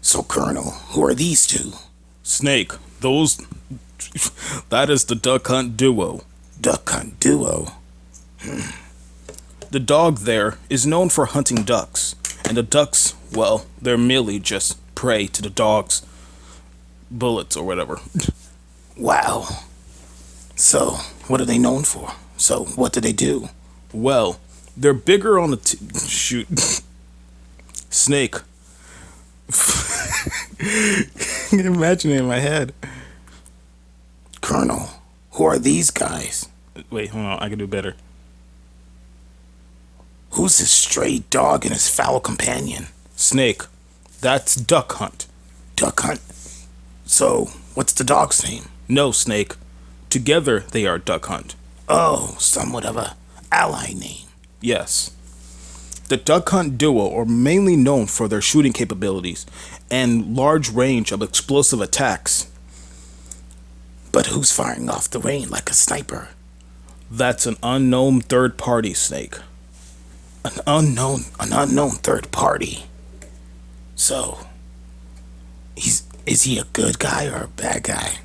So, Colonel, who are these two? Snake, those. That is the duck hunt duo. Duck hunt duo? The dog there is known for hunting ducks, and the ducks, well, they're merely just prey to the dog's bullets or whatever. Wow. So, what are they known for? So, what do they do? Well, they're bigger on the shoot. Snake. Imagine it in my head. Colonel, who are these guys? Wait, hold on, I can do better. Who's this stray dog and his foul companion? Snake, that's Duck Hunt. Duck hunt? So, what's the dog's name? No, Snake. Together they are Duck Hunt. Oh, somewhat of a ally name. Yes. The Duck Hunt duo are mainly known for their shooting capabilities and large range of explosive attacks. But who's firing off the rain like a sniper? That's an unknown third party, Snake. An unknown third party. So, is he a good guy or a bad guy?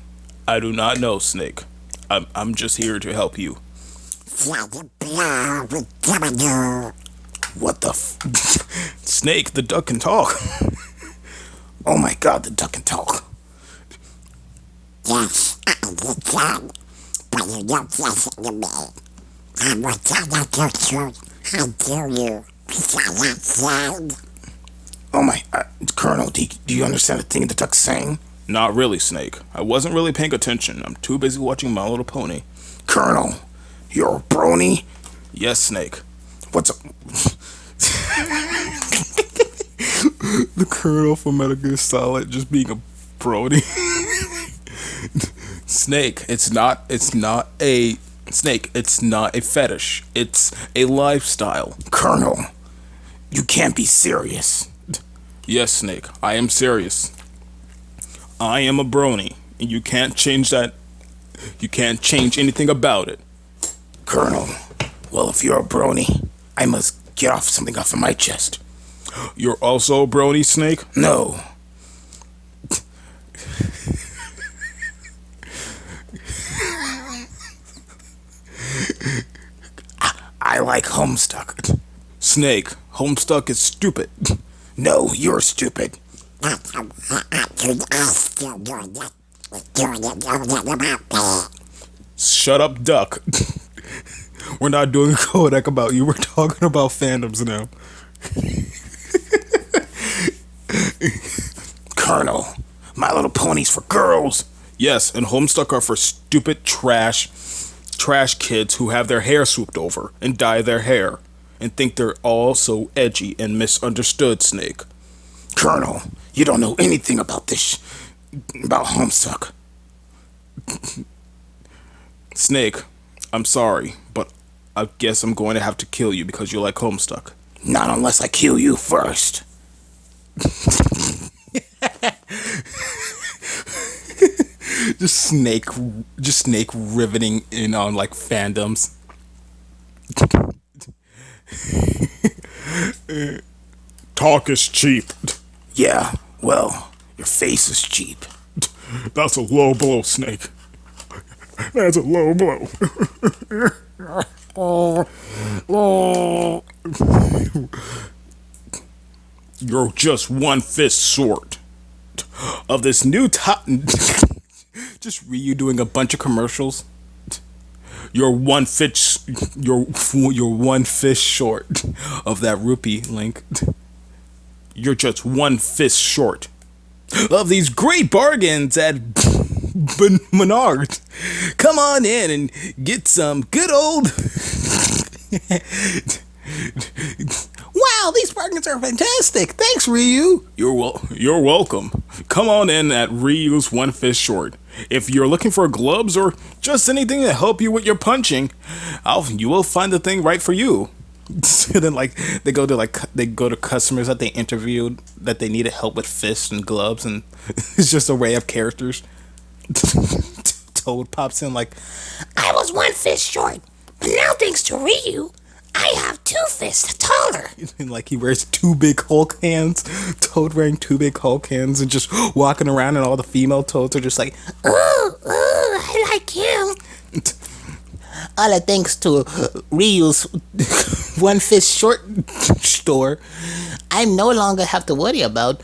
I do not know, Snake. I'm just here to help you. What the Snake, the duck can talk. Oh my god, the duck can talk. Yes, I understand, but you don't listen to me. I will tell you the truth. How dare you? Because I said. Oh my, Colonel, do you understand the thing the duck's saying? Not really, Snake. I wasn't really paying attention. I'm too busy watching My Little Pony. Colonel, you're a brony? Yes, Snake. What's up? The Colonel from Metal Gear Solid just being a brody. Snake, it's not a fetish. It's a lifestyle. Colonel, you can't be serious. Yes, Snake, I am serious. I am a brony, and you can't change that. You can't change anything about it. Colonel, well, if you're a brony, I must get something off of my chest. You're also a brony, Snake? No. I like Homestuck. Snake, Homestuck is stupid. No, you're stupid. Shut up, duck. We're not doing a codec about you. We're talking about fandoms now. Colonel, My Little Pony's for girls. Yes, and Homestuck are for stupid trash kids who have their hair swooped over and dye their hair and think they're all so edgy and misunderstood, Snake. Colonel, you don't know anything about about Homestuck. Snake, I'm sorry, but I guess I'm going to have to kill you because you like Homestuck. Not unless I kill you first. just snake riveting in on like fandoms. Talk is cheap. Yeah, well, your face is cheap. That's a low blow, Snake. That's a low blow. You're just one fist short of this new top. Just Ryu doing a bunch of commercials. You're one fish. You're one fish short of that rupee link. You're just one fist short of these great bargains at Menards. Come on in and get some good old. Wow, these bargains are fantastic. Thanks, Ryu. You're welcome. Come on in at Ryu's One Fish Short. If you're looking for gloves or just anything to help you with your punching, you will find the thing right for you. And then they go to customers that they interviewed that they needed help with fists and gloves, and it's just an array of characters. Toad pops in like, I was one fish short, but now thanks to Ryu, I have two fists taller. And like he wears two big Hulk hands. Toad wearing two big Hulk hands and just walking around, and all the female toads are just like, Ooh, I like you. All thanks to Ryu's one fish short store, I no longer have to worry about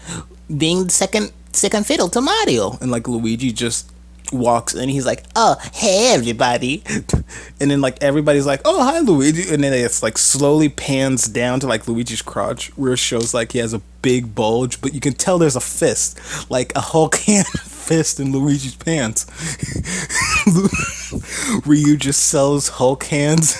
being second fiddle to Mario. and like Luigi just walks in. He's like, Oh, hey everybody. and then like everybody's like, oh hi Luigi, and then it's like slowly pans down to like Luigi's crotch, where it shows like he has a big bulge, but you can tell there's a fist, like a Hulk hand fist in Luigi's pants. Ryu just sells Hulk hands.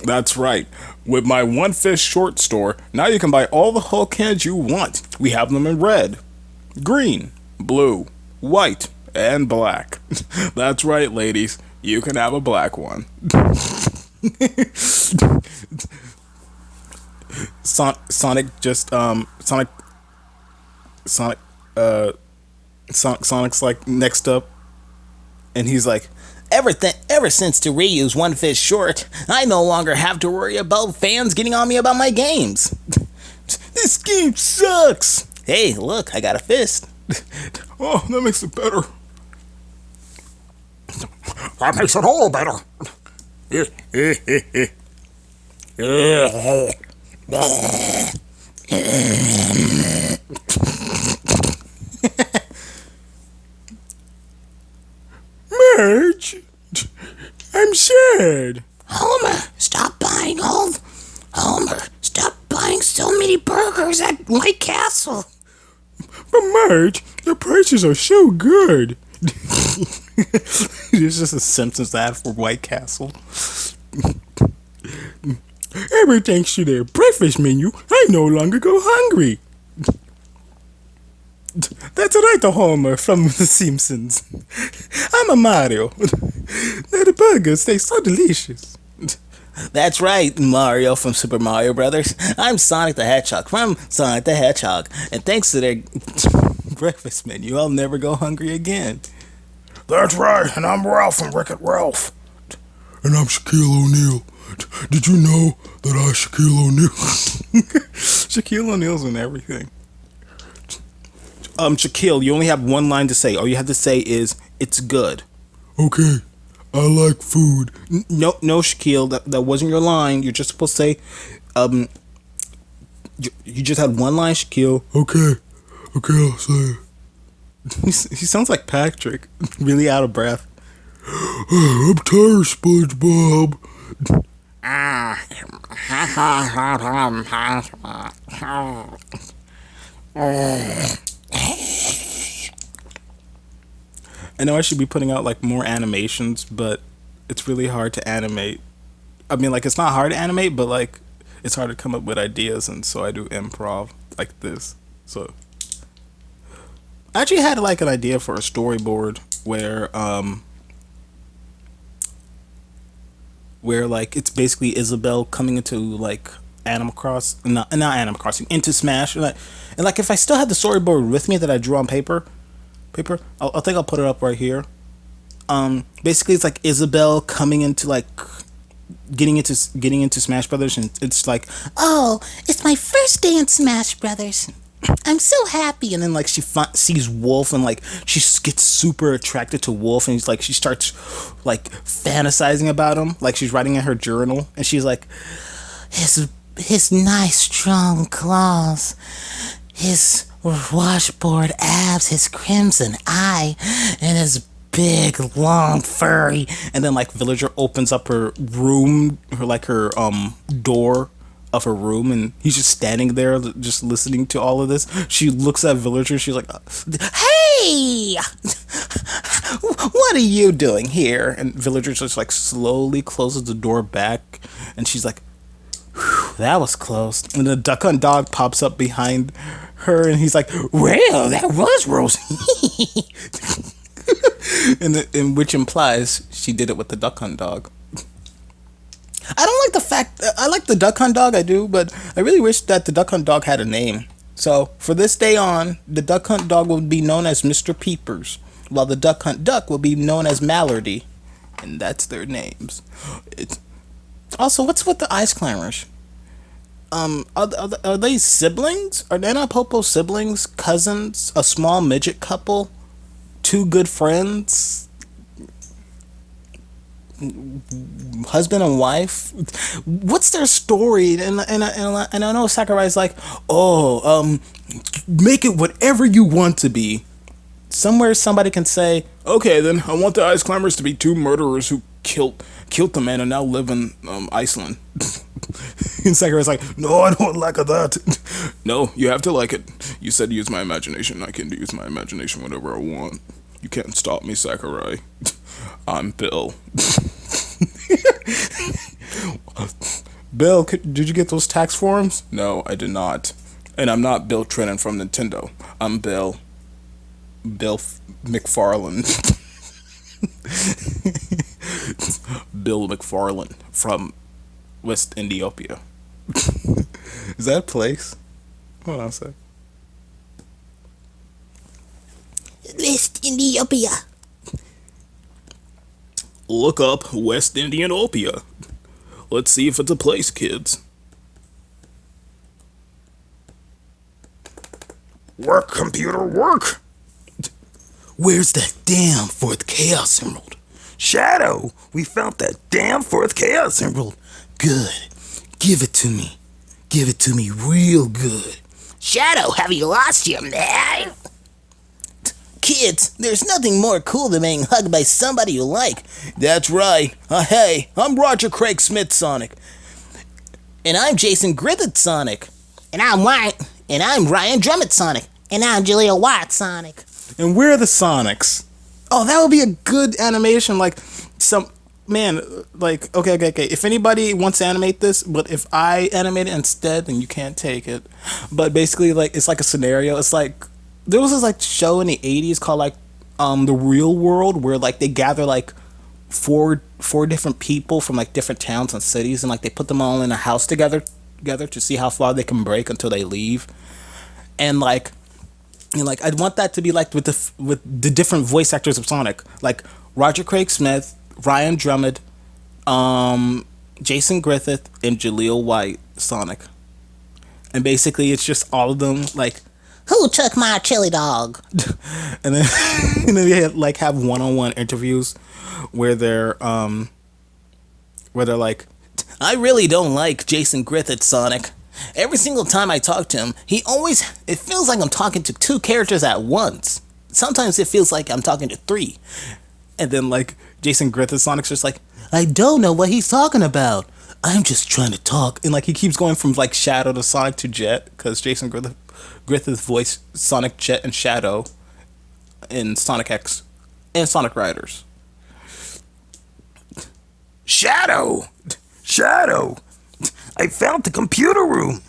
That's right. With my one fish short store, now you can buy all the Hulk hands you want. We have them in red, green, blue, white, and black. That's right, ladies. You can have a black one. Sonic just Sonic's like next up, and he's like, Ever since to Ryu's one fish short, I no longer have to worry about fans getting on me about my games. this game sucks. Hey, look, I got a fist. Oh, that makes it better. That makes it all better. Marge, I'm sad. Homer, stop buying so many burgers at White Castle. But Marge, the prices are so good. It's just a Simpsons ad for White Castle. Ever thanks to their breakfast menu, I no longer go hungry. That's right, the Homer from The Simpsons. I'm a Mario. The burgers taste so delicious. That's right, Mario from Super Mario Brothers. I'm Sonic the Hedgehog from Sonic the Hedgehog, and thanks to their Breakfast menu, I'll never go hungry again. That's right, and I'm Ralph from Wreck-It Ralph. And I'm Shaquille O'Neal. Did you know that I'm Shaquille O'Neal? Shaquille O'Neal's in everything. Shaquille, you only have one line to say. All you have to say is, it's good. Okay, I like food. No, Shaquille, that wasn't your line. You're just supposed to say, you just had one line, Shaquille. Okay, I'll say it. He sounds like Patrick, really out of breath. I'm tired, SpongeBob. I know I should be putting out like more animations, but it's really hard to animate. I mean, like, it's not hard to animate, but like it's hard to come up with ideas, and so I do improv like this. So I actually had like an idea for a storyboard where like it's basically Isabelle coming into like Animal Crossing, not Animal Crossing, into Smash, and like if I still had the storyboard with me that I drew on paper, I think I'll put it up right here. Basically it's like Isabelle coming into like getting into Smash Brothers, and it's like, Oh, it's my first day in Smash Brothers. I'm so happy. and then like she sees Wolf, and like she gets super attracted to Wolf, and she starts like fantasizing about him, like she's writing in her journal, and she's like, His nice strong claws, his washboard abs, his crimson eye, and his big long furry. and then like Villager opens up her room, her door of her room, and he's just standing there just listening to all of this. She looks at Villager, she's like, Hey! what are you doing here? And Villager just like slowly closes the door back, and she's like, that was close. And the Duck Hunt Dog pops up behind her, and he's like, Well, that was Rosie. and which implies she did it with the Duck Hunt Dog. I don't like the fact, I like the Duck Hunt Dog, I do, but I really wish that the Duck Hunt Dog had a name. So for this day on, the Duck Hunt Dog will be known as Mr. Peepers, while the Duck Hunt Duck will be known as Mallardy. and that's their names. It's also, what's with the ice climbers? Are they siblings? Are they not Popo siblings, cousins, a small midget couple, two good friends, husband and wife? What's their story? And I know Sakurai's like, oh, make it whatever you want to be. Somewhere somebody can say, okay, then I want the ice climbers to be two murderers who killed the man and now live in Iceland. And Sakurai's like, no, I don't like that. No, you have to like it. You said use my imagination. I can use my imagination whenever I want. You can't stop me, Sakurai. I'm Bill. Bill, did you get those tax forms? No, I did not. And I'm not Bill Trennan from Nintendo. I'm Bill McFarlane. Bill McFarlane from West Ethiopia. Is that a place? Hold on a sec. West Ethiopia. Look up West Ethiopia. Let's see if it's a place, kids. Work, computer, work. Where's that damn fourth Chaos Emerald? Shadow, we found that damn fourth Chaos Emerald. Good. Give it to me. Give it to me real good. Shadow, have you lost your man? Kids, there's nothing more cool than being hugged by somebody you like. That's right. Hey, I'm Roger Craig Smith Sonic. And I'm Jason Griffith Sonic. And I'm Ryan Drummond Sonic. And I'm Julia Watt Sonic. And we're the Sonics. Oh, that would be a good animation. Like, okay. If anybody wants to animate this, but if I animate it instead, then you can't take it. But basically, like, it's like a scenario. It's like, there was this, like, show in the 80s called, like, The Real World, where, like, they gather, like, four different people from, like, different towns and cities, and, like, they put them all in a house together to see how far they can break until they leave. And, like, I'd want that to be like with the different voice actors of Sonic, like Roger Craig Smith, Ryan Drummond, Jason Griffith, and Jaleel White Sonic. And basically, it's just all of them like, who took my chili dog? and then they like have one-on-one interviews where they're like, I really don't like Jason Griffith Sonic. Every single time I talk to him, it feels like I'm talking to two characters at once. Sometimes it feels like I'm talking to three. And then, like, Jason Griffith Sonic's just like, I don't know what he's talking about. I'm just trying to talk. And, like, he keeps going from, like, Shadow to Sonic to Jet, because Jason Griffith's voice Sonic, Jet, and Shadow in Sonic X and Sonic Riders. Shadow! I found the computer room.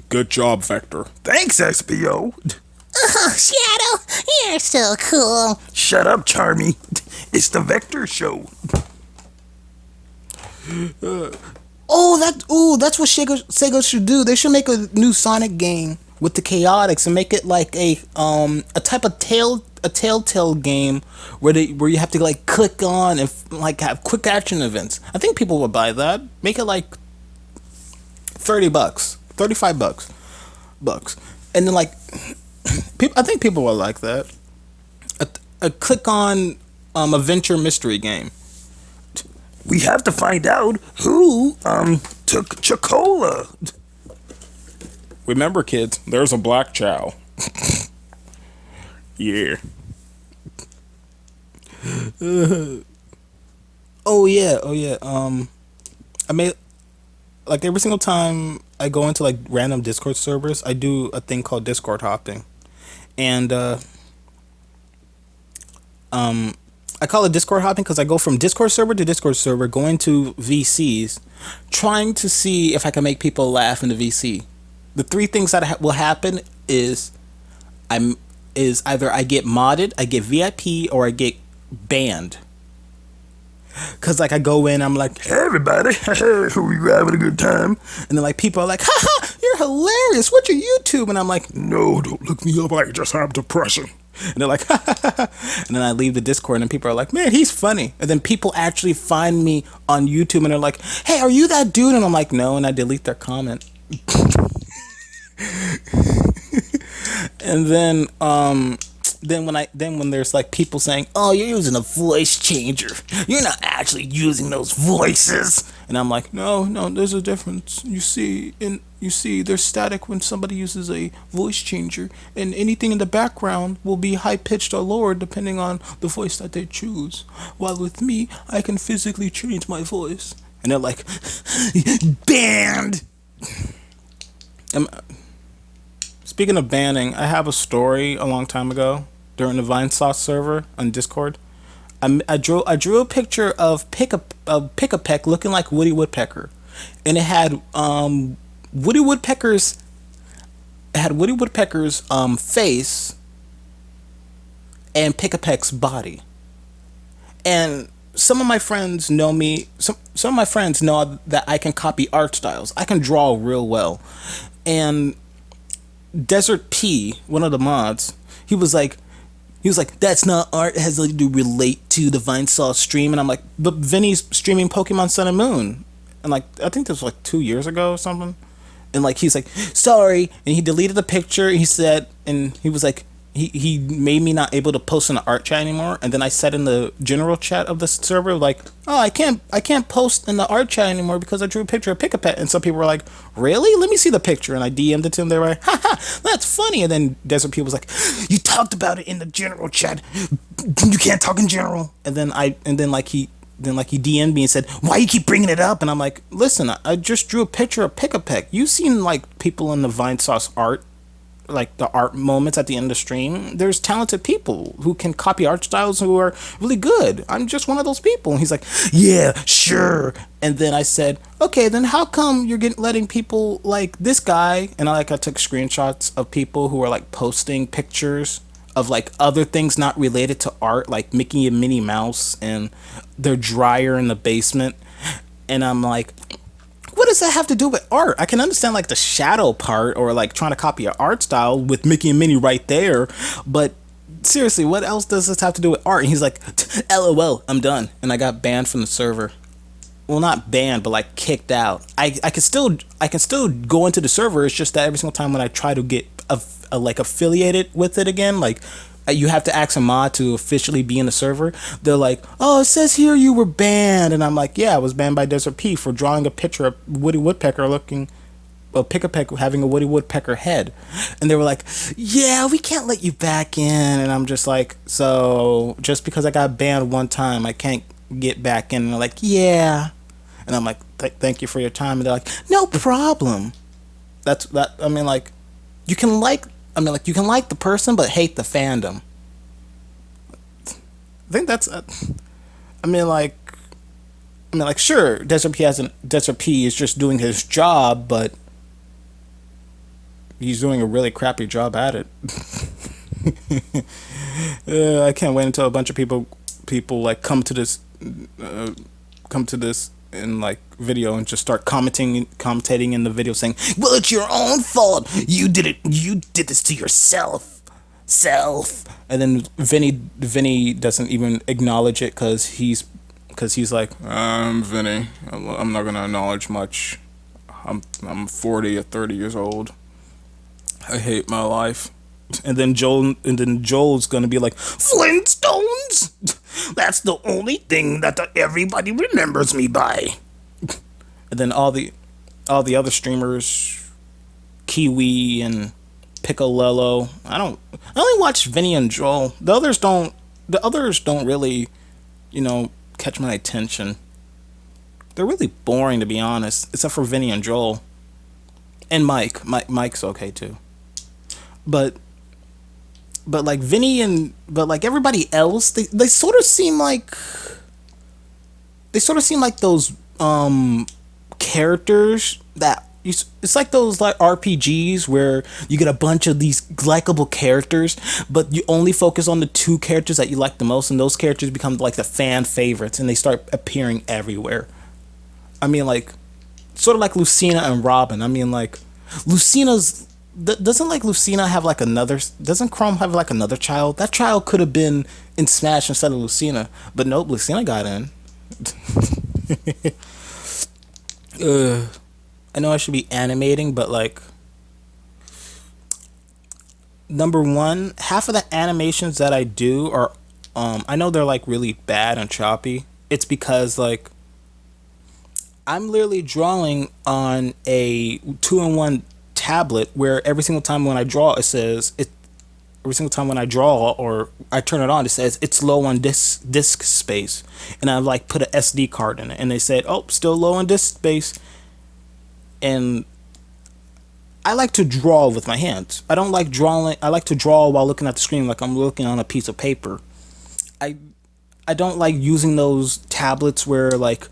Good job, Vector. Thanks, XPO. Oh, Shadow, you're so cool. Shut up, Charmy. It's the Vector Show. That's what Sega should do. They should make a new Sonic game with the Chaotix and make it like a type of Telltale game where you have to like click on and like have quick action events. I think people would buy that. Make it like $30, $35, and then like I think people will like that. A click on adventure mystery game. We have to find out who took Chocola. Remember, kids, there's a black chow. Yeah. Oh yeah. I made like every single time I go into like random Discord servers, I do a thing called Discord hopping, and I call it Discord hopping because I go from Discord server to Discord server, going to VCs, trying to see if I can make people laugh in the VC. The three things that will happen is either I get modded, I get VIP, or I get banned. Cause like I go in, I'm like, hey everybody, we having a good time? And then like people are like, haha, you're hilarious. What's your YouTube? And I'm like, No, don't look me up. I just have depression. And they're like, and then I leave the Discord and people are like, man, he's funny. And then people actually find me on YouTube and they're like, hey, are you that dude? And I'm like, no, and I delete their comment. And then when there's like people saying, oh, you're using a voice changer, you're not actually using those voices, and I'm like, no, there's a difference. You see there's static when somebody uses a voice changer, and anything in the background will be high pitched or lowered depending on the voice that they choose, while with me I can physically change my voice. And they're like, banned. Speaking of banning, I have a story a long time ago during the Vinesauce server on Discord. I drew a picture of Pick-a-Peck looking like Woody Woodpecker, and it had Woody Woodpecker's face and Pick-a-Peck's body. And some of my friends know me. Some of my friends know that I can copy art styles. I can draw real well, and Desert P, one of the mods, he was like, that's not art. It has nothing to relate to the Vinesauce stream. And I'm like, but Vinny's streaming Pokemon Sun and Moon, and like I think this was like 2 years ago or something. And like he's like, sorry, and he deleted the picture. He said, and he was like, he made me not able to post in the art chat anymore. And then I said in the general chat of the server, like, oh, I can't post in the art chat anymore because I drew a picture of Pick-a-Pet. And some people were like, really? Let me see the picture. And I DM'd it to them. They were like, haha, that's funny. And then Desert P was like, you talked about it in the general chat. You can't talk in general. And then he DM'd me and said, why you keep bringing it up? And I'm like, listen, I just drew a picture of Pick-a-Peck. You've seen like people in the Vinesauce art, like the art moments at the end of the stream. There's talented people who can copy art styles who are really good. I'm just one of those people. And he's like, yeah, sure. And then I said, okay, then how come you're letting people like this guy? And I took screenshots of people who are like posting pictures of like other things not related to art, like Mickey and Minnie Mouse and their dryer in the basement. And I'm like, what does that have to do with art? I can understand like the shadow part or like trying to copy an art style with Mickey and Minnie right there, but seriously, what else does this have to do with art? And he's like, LOL, I'm done. And I got banned from the server. Well, not banned, but like kicked out. I can still go into the server. It's just that every single time when I try to get like affiliated with it again, like you have to ask a mod to officially be in the server. They're like, oh, it says here you were banned. And I'm like, yeah, I was banned by Desert P for drawing a picture of Woody Woodpecker looking, well, Pick-a-Peck having a Woody Woodpecker head. And they were like, yeah, we can't let you back in. And I'm just like, so just because I got banned one time, I can't get back in? And they're like, yeah. And I'm like, thank you for your time. And they're like, no problem. I mean, like, you can like the person, but hate the fandom. I think that's. Sure, Desert P is just doing his job, but he's doing a really crappy job at it. I can't wait until a bunch of people like come to this in like video and just start commentating in the video saying, well, it's your own fault, you did this to yourself. And then Vinny doesn't even acknowledge it because he's like, I'm Vinny, I'm not gonna acknowledge much. I'm 40 or 30 years old. I hate my life. And then Joel's gonna be like, Flintstones? That's the only thing that everybody remembers me by. And then all the other streamers, Kiwi and Piccolello. I only watch Vinny and Joel. The others don't really, catch my attention. They're really boring, to be honest, except for Vinny and Joel. And Mike. Mike's okay too. But like everybody else, they sort of seem like those characters that it's like those like RPGs where you get a bunch of these likable characters, but you only focus on the two characters that you like the most, and those characters become like the fan favorites and they start appearing everywhere. I mean, like, sort of like Lucina and Robin. I mean, like, Lucina's doesn't like Lucina have like another? Doesn't Chrome have like another child? That child could have been in Smash instead of Lucina, but nope, Lucina got in. I know I should be animating, but like, number one, half of the animations that I do are, I know they're like really bad and choppy. It's because like I'm literally drawing on a 2-in-1 tablet where every single time when I draw, it says it. Every single time when I draw or I turn it on, it says it's low on disk space, and I like put a SD card in it, and they said, "Oh, still low on disk space." And I like to draw with my hands. I don't like drawing. I like to draw while looking at the screen, like I'm looking on a piece of paper. I I don't like using those tablets where like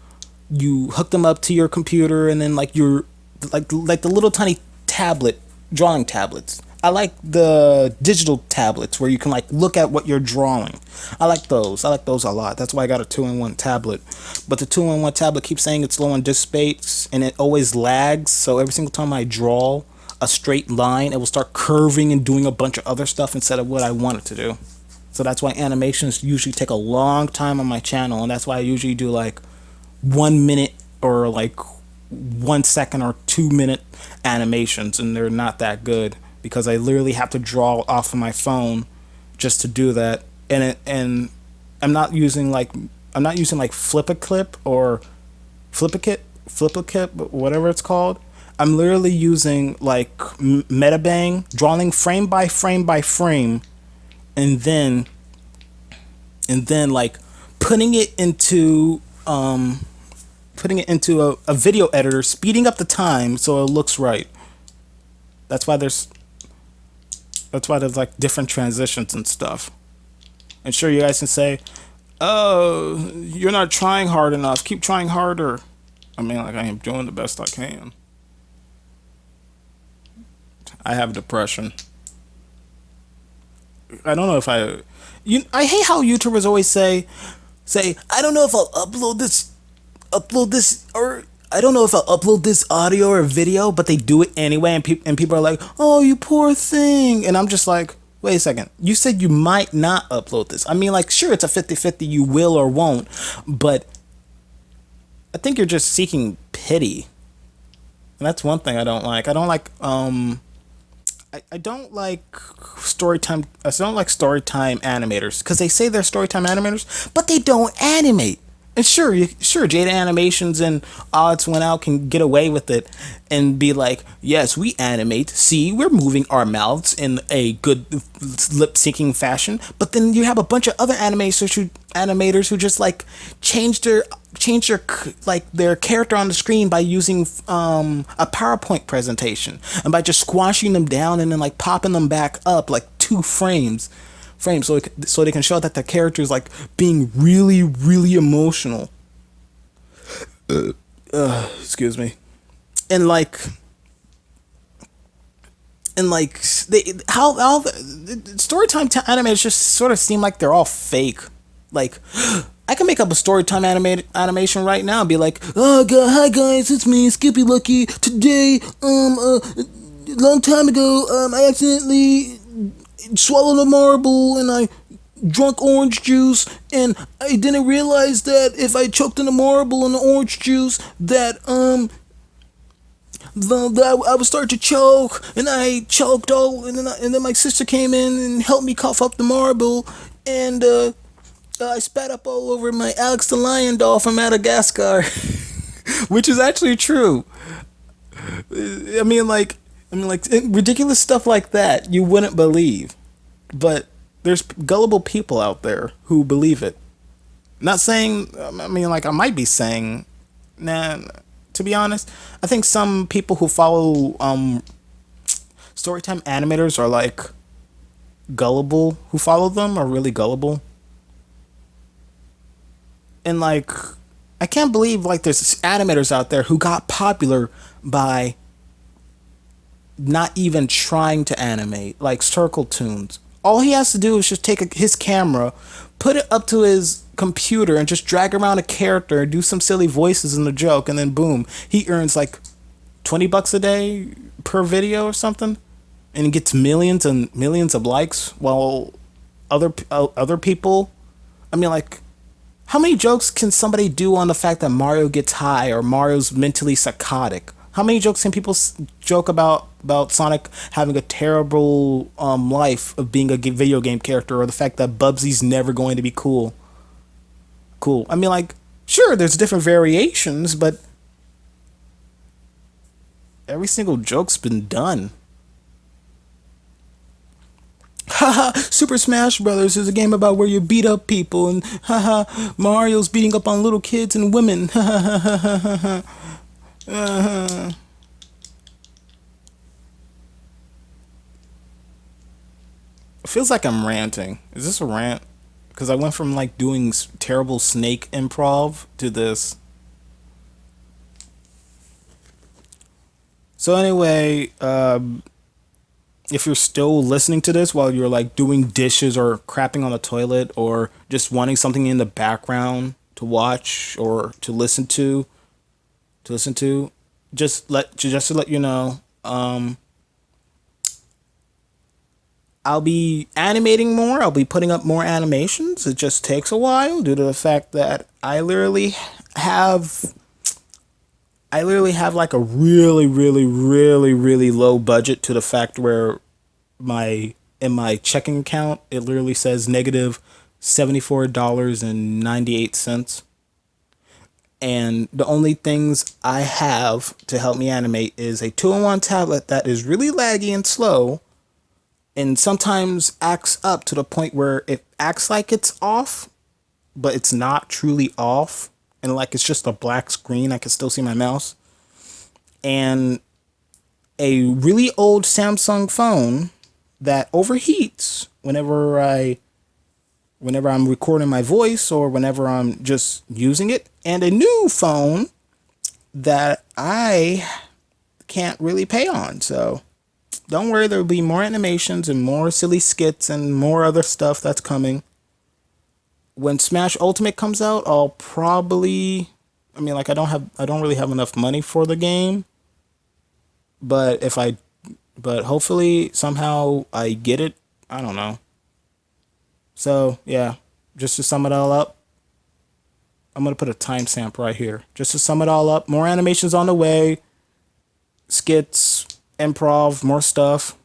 you hook them up to your computer and then like you're like the little tiny tablet drawing tablets. I like the digital tablets where you can like look at what you're drawing. I like those. I like those a lot. That's why I got a 2-in-1 tablet. But the 2-in-1 tablet keeps saying it's low on disk space and it always lags. So every single time I draw a straight line, it will start curving and doing a bunch of other stuff instead of what I want it to do. So that's why animations usually take a long time on my channel, and that's why I usually do like 1 minute or like 1 second or 2 minute animations, and they're not that good because I literally have to draw off of my phone just to do that. And I'm not using like Flip-A-Clip or Flip-A-Kit, whatever it's called. I'm literally using like Metabang, drawing frame by frame by frame, and then like putting it into a video editor, speeding up the time so it looks right. That's why there's like different transitions and stuff. And sure, you guys can say, "Oh, you're not trying hard enough. Keep trying harder." I mean, like, I am doing the best I can. I have depression. I don't know if I hate how YouTubers always say, "I don't know if I'll upload this, or I don't know if I'll upload this audio or video," but they do it anyway, and people are like, "Oh, you poor thing," and I'm just like, wait a second, you said you might not upload this. I mean, like, sure, it's a 50-50, you will or won't, but I think you're just seeking pity, and that's one thing I don't like. I don't like storytime. I don't like storytime animators because they say they're storytime animators, but they don't animate. And sure, Jada Animations and Odds Went Out can get away with it and be like, yes, we animate. See, we're moving our mouths in a good lip syncing fashion. But then you have a bunch of other animators who just like change their like their character on the screen by using a PowerPoint presentation and by just squashing them down and then like popping them back up like 2 frames so they can show that the character is like being really, really emotional. Excuse me. And how the storytime animators just sort of seem like they're all fake. Like, I can make up a storytime animation right now and be like, "Oh god, hi guys, it's me, Skippy Lucky. Today, a long time ago, I accidentally swallowed a marble and I drunk orange juice, and I didn't realize that if I choked on the marble and the orange juice that I would start to choke, and I choked all, and then my sister came in and helped me cough up the marble, and I spat up all over my Alex the Lion doll from Madagascar," which is actually true. I mean, like ridiculous stuff like that you wouldn't believe, but there's gullible people out there who believe it. Not saying, I mean, like, I might be saying, nah. To be honest, I think some people who follow storytime animators are like gullible. Who follow them are really gullible. And like, I can't believe like there's animators out there who got popular by not even trying to animate, like Circle Tunes. All he has to do is just take his camera, put it up to his computer, and just drag around a character, do some silly voices in the joke, and then boom, he earns like $20 a day per video or something. and it gets millions and millions of likes, while other people, I mean, like, how many jokes can somebody do on the fact that Mario gets high or Mario's mentally psychotic? How many jokes can people joke about Sonic having a terrible life of being a video game character, or the fact that Bubsy's never going to be cool? Cool. I mean, like, sure, there's different variations, but every single joke's been done. Haha, Super Smash Brothers is a game about where you beat up people, and haha, Mario's beating up on little kids and women. It feels like I'm ranting. Is this a rant? Because I went from like doing terrible snake improv to this. So anyway, if you're still listening to this while you're like doing dishes or crapping on the toilet or just wanting something in the background to watch or to listen to, just to let you know, I'll be animating more. I'll be putting up more animations. It just takes a while due to the fact that I literally have like a really, really, really, really low budget, to the fact where in my checking account it literally says negative $74.98. And the only things I have to help me animate is a 2-in-1 tablet that is really laggy and slow, and sometimes acts up to the point where it acts like it's off, but it's not truly off, and like it's just a black screen. I can still see my mouse. And a really old Samsung phone that overheats whenever I'm recording my voice or whenever I'm just using it, and a new phone that I can't really pay on. So don't worry, there'll be more animations and more silly skits and more other stuff that's coming. When Smash Ultimate comes out, I'll probably, I mean, like, I don't really have enough money for the game, but hopefully somehow I get it. I don't know. So yeah, just to sum it all up, I'm gonna put a timestamp right here. Just to sum it all up, more animations on the way, skits, improv, more stuff.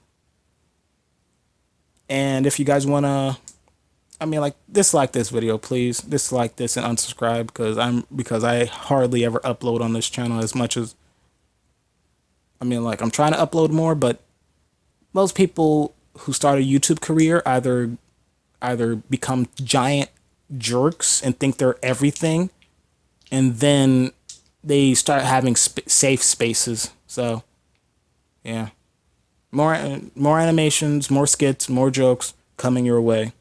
And if you guys wanna, I mean, like, dislike this video, please. Dislike this and unsubscribe, because I hardly ever upload on this channel as much as, I mean, like, I'm trying to upload more, but most people who start a YouTube career either become giant jerks and think they're everything, and then they start having safe spaces. So yeah, more animations, more skits, more jokes coming your way.